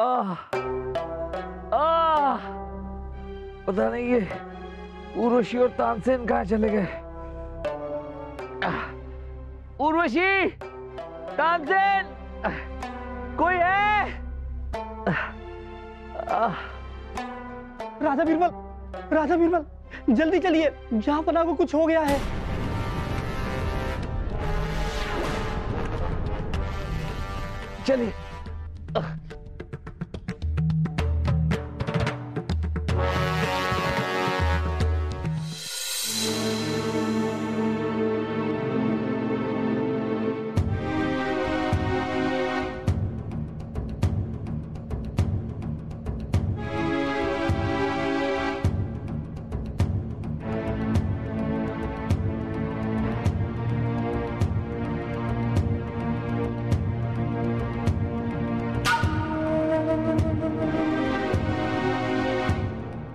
आह, आह, पता नहीं ये उर्वशी और तानसेन कहाँ चले गए। उर्वशी, तानसेन, कोई है? राजा बीरबल, राजा बीरबल, जल्दी चलिए, जहांपनाह को कुछ हो गया है। चलिए।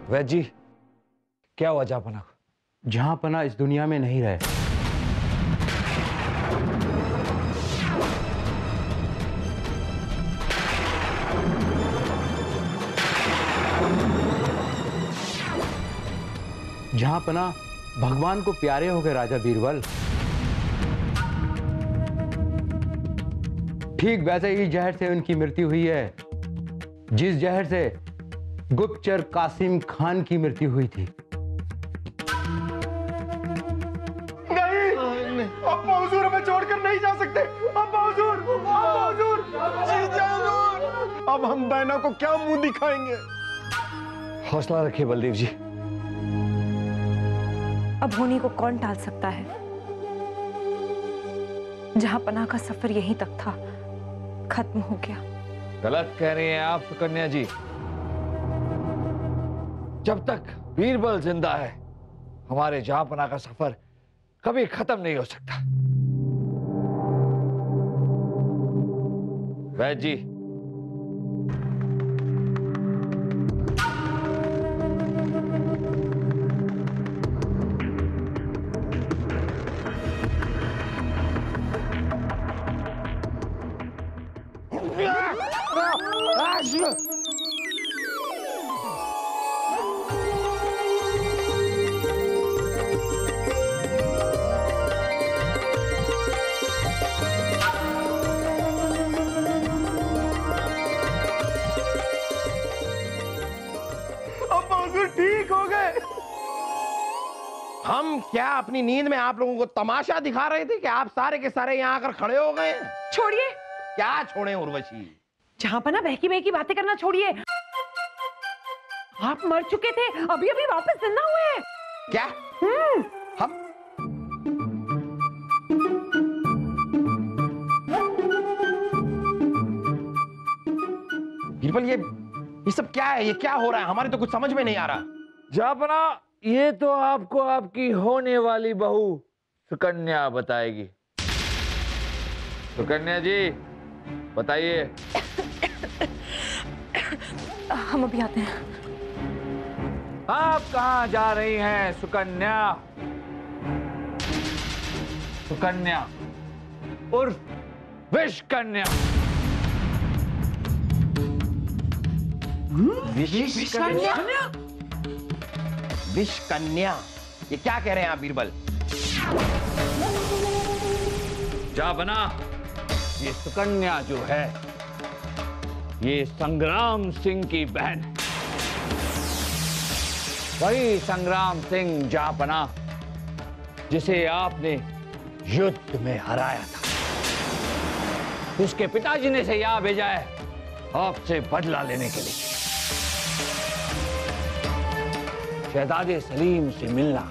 वैद्य जी, क्या हुआ जहांपनाह को? जहांपनाह इस दुनिया में नहीं रहे। जहांपनाह भगवान को प्यारे हो गए राजा बीरबल। ठीक वैसे ही जहर से उनकी मृत्यु हुई है जिस जहर से गुप्तचर कासिम खान की मृत्यु हुई थी। नहीं, अब हुजूर हमें छोड़कर नहीं जा सकते। अब हुजूर, अब हम बैना को क्या मुंह दिखाएंगे? हौसला रखिए बलदेव जी। अब होनी को कौन टाल सकता है? जहांपनाह का सफर यहीं तक था, खत्म हो गया। गलत कह रही हैं आप सुकन्या जी। जब तक बीरबल जिंदा है, हमारे जहांपनाह का सफर कभी खत्म नहीं हो सकता। वैद्य जी, ठीक हो गए। हम क्या अपनी नींद में आप लोगों को तमाशा दिखा रहे थे कि आप सारे के सारे यहाँ आकर खड़े हो गए? छोड़िए। क्या छोड़े उर्वशी? जहांपनाह बहकी बहकी बातें करना छोड़िए। आप मर चुके थे, अभी अभी वापस जिंदा हुए हैं। क्या? हम बीरबल, ये सब क्या है? ये क्या हो रहा है? हमारे तो कुछ समझ में नहीं आ रहा। जहांपनाह, ये तो आपको आपकी होने वाली बहू सुकन्या बताएगी। सुकन्या जी, बताइए। हम अभी आते हैं। आप कहाँ जा रही हैं सुकन्या? सुकन्या उर्फ विषकन्या। विषकन्या? विषकन्या? ये क्या कह रहे हैं आप बीरबल? जहांपनाह, ये सुकन्या जो है, ये संग्राम सिंह की बहन है। वही संग्राम सिंह जहांपनाह जिसे आपने युद्ध में हराया था। उसके पिताजी ने इसे यहाँ भेजा है आपसे बदला लेने के लिए। शहजादे सलीम से मिलना,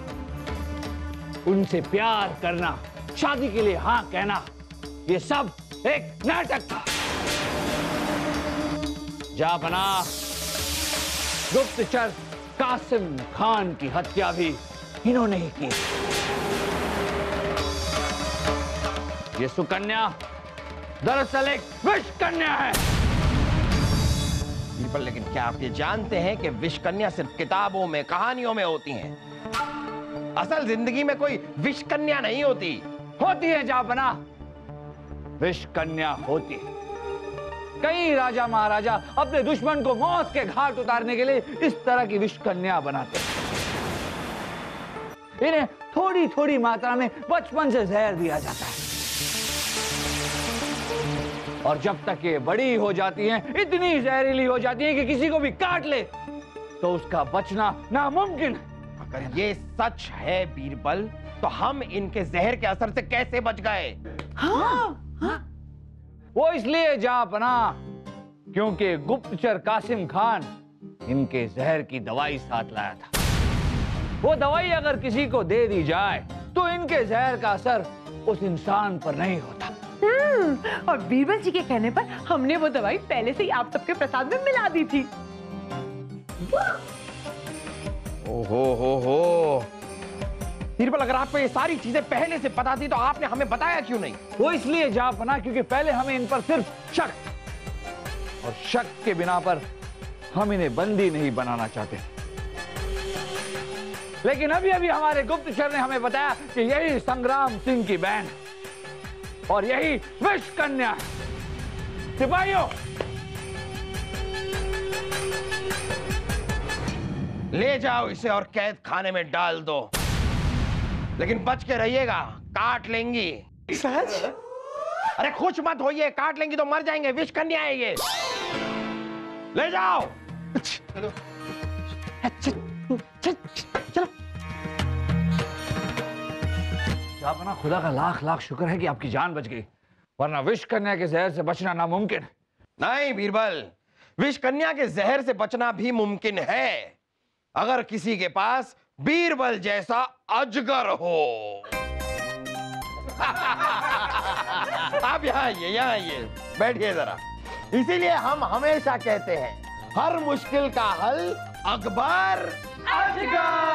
उनसे प्यार करना, शादी के लिए हाँ कहना, ये सब एक नाटक था। जहांपनाह, गुप्तचर कासिम खान की हत्या भी इन्होंने ही की। ये सुकन्या दरअसल एक विषकन्या है। बीरबल, लेकिन क्या आप ये जानते हैं कि विषकन्या सिर्फ किताबों में, कहानियों में होती हैं? असल जिंदगी में कोई विषकन्या नहीं होती। होती है जहांपनाह, विषकन्या होती है। कई राजा महाराजा अपने दुश्मन को मौत के घाट उतारने के लिए इस तरह की विष कन्या बनाते हैं। इन्हें थोड़ी थोड़ी मात्रा में बचपन से जहर दिया जाता है और जब तक ये बड़ी हो जाती हैं, इतनी जहरीली हो जाती हैं कि किसी को भी काट ले तो उसका बचना नामुमकिन है। अगर ये सच है बीरबल, तो हम इनके जहर के असर से कैसे बच गए? वो इसलिए जहांपना क्योंकि गुप्तचर कासिम खान इनके जहर की दवाई साथ लाया था। वो दवाई अगर किसी को दे दी जाए तो इनके जहर का असर उस इंसान पर नहीं होता। और बीरबल जी के कहने पर हमने वो दवाई पहले से ही आप सबके प्रसाद में मिला दी थी। ओहो बीरबल, अगर आपको ये सारी चीजें पहले से पता थी तो आपने हमें बताया क्यों नहीं? वो इसलिए जहांपना क्योंकि पहले हमें इन पर सिर्फ शक था और शक के बिना पर हम इन्हें बंदी नहीं बनाना चाहते। लेकिन अभी अभी हमारे गुप्तचर ने हमें बताया कि यही संग्राम सिंह की बहन है और यही विष कन्या है। सिपाहियों, ले जाओ इसे और कैद खाने में डाल दो, लेकिन बच के रहिएगा, काट लेंगी। सच? अरे खुश मत होइए, काट लेंगी तो मर जाएंगे, विष कन्या है ये। ले जाओ। चलो। जहांपना, खुदा का लाख लाख शुक्र है कि आपकी जान बच गई, वरना विष कन्या के जहर से बचना नामुमकिन है। नहीं बीरबल, विष कन्या के जहर से बचना भी मुमकिन है अगर किसी के पास बीरबल जैसा अजगर हो। आप यहाँ आइए, बैठिए जरा। इसीलिए हम हमेशा कहते हैं, हर मुश्किल का हल अकबर अजगर।